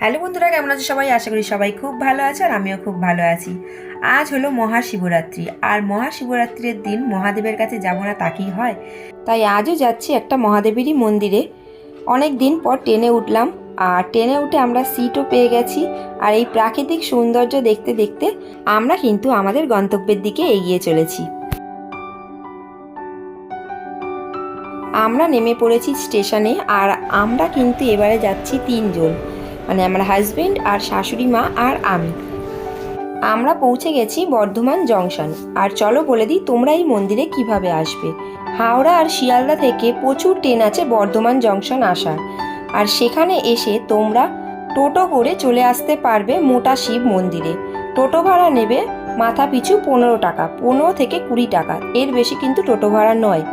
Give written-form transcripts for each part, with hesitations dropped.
Hello বন্ধুরা, কেমন আছো সবাই? আশা করি সবাই খুব ভালো আছে আর আমিও খুব ভালো আছি। আজ হলো মহাশিবরাত্রি, আর মহাশিবরাত্রির দিন মহাদেবের কাছে যাব না তা কি হয়? তাই আজও যাচ্ছি একটা মহাদেবেরই মন্দিরে। অনেক দিন পর ট্রেনে উঠলাম, আর ট্রেনে উঠে আমরা সিটও পেয়ে গেছি। আর এই প্রাকৃতিক সৌন্দর্য দেখতে দেখতে আমরা কিন্তু আমাদের গন্তব্যের দিকে এগিয়ে চলেছি। আমরা নেমে পড়েছি স্টেশনে, আর আমরা কিন্তু এবারে যাচ্ছি তিনজন, মানে আমার হাজবেন্ড আর শাশুড়ি মা আর আমি। আমরা পৌঁছে গেছি বর্ধমান জংশন। আর চলো বলে দিই তোমরা এই মন্দিরে কিভাবে আসবে। হাওড়া আর শিয়ালদা থেকে প্রচুর ট্রেন আছে বর্ধমান জংশন আসার, আর সেখানে এসে তোমরা টোটো করে চলে আসতে পারবে মোটা শিব মন্দিরে। টোটো ভাড়া নেবে মাথা পিছু 15 টাকা, 15 থেকে 20 টাকা, এর বেশি কিন্তু টোটো ভাড়া নয়।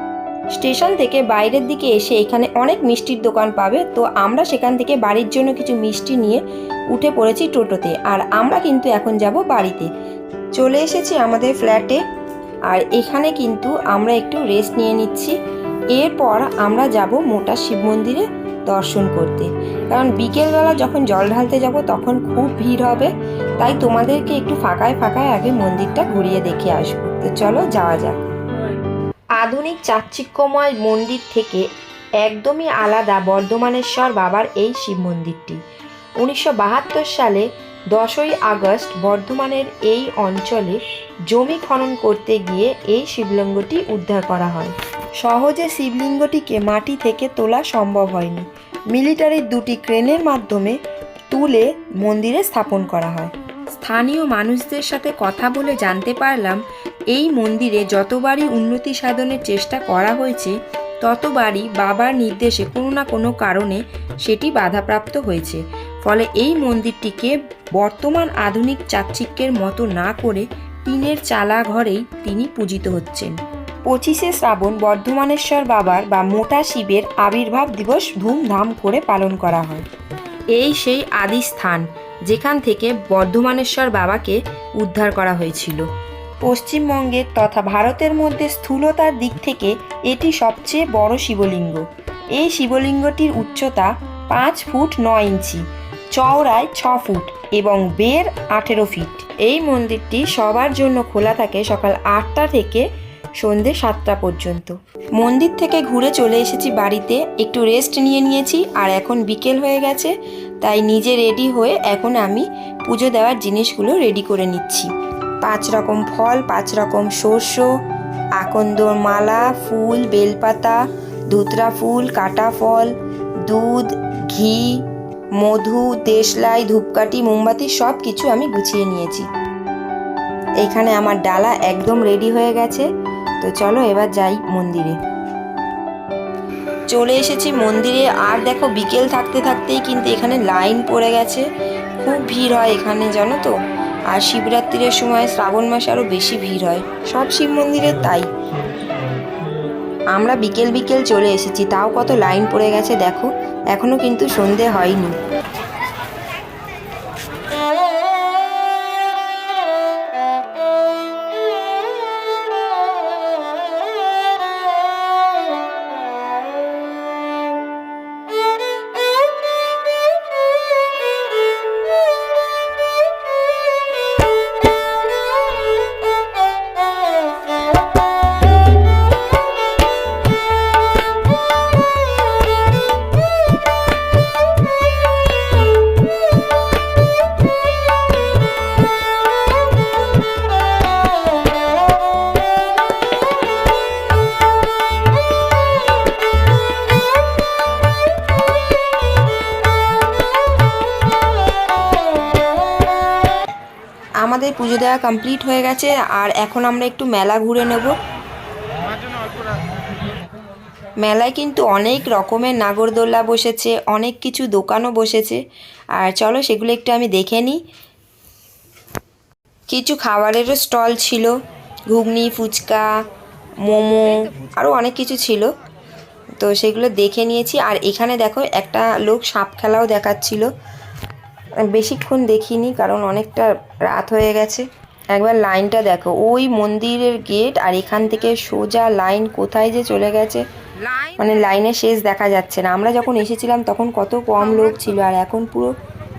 স্টেশন থেকে বাইরের দিকে এসে এখানে অনেক মিষ্টির দোকান পাবে, তো আমরা সেখান থেকে বাড়ির জন্য কিছু মিষ্টি নিয়ে উঠে পড়েছি টোটোতে। আর আমরা কিন্তু এখন যাব বাড়িতে। চলে এসেছি আমাদের ফ্ল্যাটে, আর এখানে কিন্তু আমরা একটু রেস্ট নিয়ে নিচ্ছি। এরপর আমরা যাব মোটা শিব মন্দিরে দর্শন করতে, কারণ বিকেলবেলা যখন জল ঢালতে যাব তখন খুব ভিড় হবে। তাই তোমাদেরকে একটু ফাঁকায় ফাঁকায় আগে মন্দিরটা ঘুরিয়ে দেখে আসবো। তো চলো যাওয়া যাক। আধুনিক চাকচিক্যময় মন্দির থেকে একদমই আলাদা বর্ধমানেশ্বর বাবার এই শিব মন্দিরটি। 1972 সালে 10ই আগস্ট বর্ধমানের এই অঞ্চলে জমি খনন করতে গিয়ে এই শিবলিঙ্গটি উদ্ধার করা হয়। সহজে শিবলিঙ্গটিকে মাটি থেকে তোলা সম্ভব হয়নি। মিলিটারির দুটি ক্রেনের মাধ্যমে তুলে মন্দিরে স্থাপন করা হয়। স্থানীয় মানুষদের সাথে কথা বলে জানতে পারলাম, এই মন্দিরে যতবারই উন্নতি সাধনের চেষ্টা করা হয়েছে ততবারই বাবার নির্দেশে কোনো না কোনো কারণে সেটি বাধাপ্রাপ্ত হয়েছে। ফলে এই মন্দিরটিকে বর্তমান আধুনিক চাকচিক্যের মতো না করে টিনের চালা ঘরেই তিনি পূজিত হচ্ছেন। 25শে শ্রাবণ বর্ধমানেশ্বর বাবার বা মোটা শিবের আবির্ভাব দিবস ধুমধাম করে পালন করা হয়। এই সেই আদি স্থান যেখান থেকে বর্ধমানেশ্বর বাবাকে উদ্ধার করা হয়েছিল। পশ্চিমবঙ্গের তথা ভারতের মধ্যে স্থূলতার দিক থেকে এটি সবচেয়ে বড় শিবলিঙ্গ। এই শিবলিঙ্গটির উচ্চতা 5 ফুট 9 ইঞ্চি, চওড়ায় 6 ফুট এবং বের 18 ফিট। এই মন্দিরটি সবার জন্য খোলা থাকে সকাল 8টা থেকে সন্ধে 7টা পর্যন্ত। মন্দির থেকে ঘুরে চলে এসেছি বাড়িতে, একটু রেস্ট নিয়েছি। আর এখন বিকেল হয়ে গেছে, তাই নিজে রেডি হয়ে এখন আমি পুজো দেওয়ার জিনিসগুলো রেডি করে নিচ্ছি। 5 রকম ফল, 5 রকম শস্য, আকন্দর মালা, ফুল, বেলপাতা, ধুতরা ফুল, কাটা ফল, দুধ, ঘি, মধু, দেশলাই, ধূপকাঠি, মোমবাতি সব কিছু আমি গুছিয়ে নিয়েছি। এখানে আমার ডালা একদম রেডি হয়ে গেছে। তো চলো এবার যাই মন্দিরে। চলে এসেছি মন্দিরে, আর দেখো বিকেল থাকতে থাকতেই কিন্তু এখানে লাইন পড়ে গেছে। খুব ভিড় হয় এখানে, জানো তো। আর শিবরাত্রির সময় শ্রাবণ মাসে আরও বেশি ভিড় হয়, সব শিব মন্দিরে তাই। আমরা বিকেল বিকেল চলে এসেছি, তাও কত লাইন পড়ে গেছে দেখো, এখনো কিন্তু সন্ধে হয়নি। আমাদের পুজো দেওয়া কমপ্লিট হয়ে গেছে, আর এখন আমরা একটু মেলা ঘুরে নেব। মেলায় কিন্তু অনেক রকমের নাগরদোল্লা বসেছে, অনেক কিছু দোকানও বসেছে। আর চলো সেগুলো একটু আমি দেখে নিই। কিছু খাবারেরও স্টল ছিল, ঘুগনি, ফুচকা, মোমো, আরও অনেক কিছু ছিল। তো সেগুলো দেখে নিয়েছি। আর এখানে দেখো একটা লোক সাপ খেলাও দেখাচ্ছিল। বেশিক্ষণ দেখিনি কারণ অনেকটা রাত হয়ে গেছে। একবার লাইনটা দেখো, ওই মন্দিরের গেট, আর এখান থেকে সোজা লাইন কোথায় যে চলে গেছে, মানে লাইনের শেষ দেখা যাচ্ছে না। আমরা যখন এসেছিলাম তখন কত কম লোক ছিল, আর এখন পুরো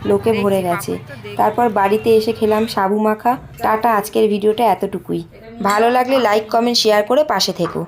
লোকে ভরে গেছে। তারপর বাড়িতে এসে খেলাম সাবু মাখা। টাটা, আজকের ভিডিওটা এতটুকুই। ভালো লাগলে লাইক কমেন্ট শেয়ার করে পাশে থেকো।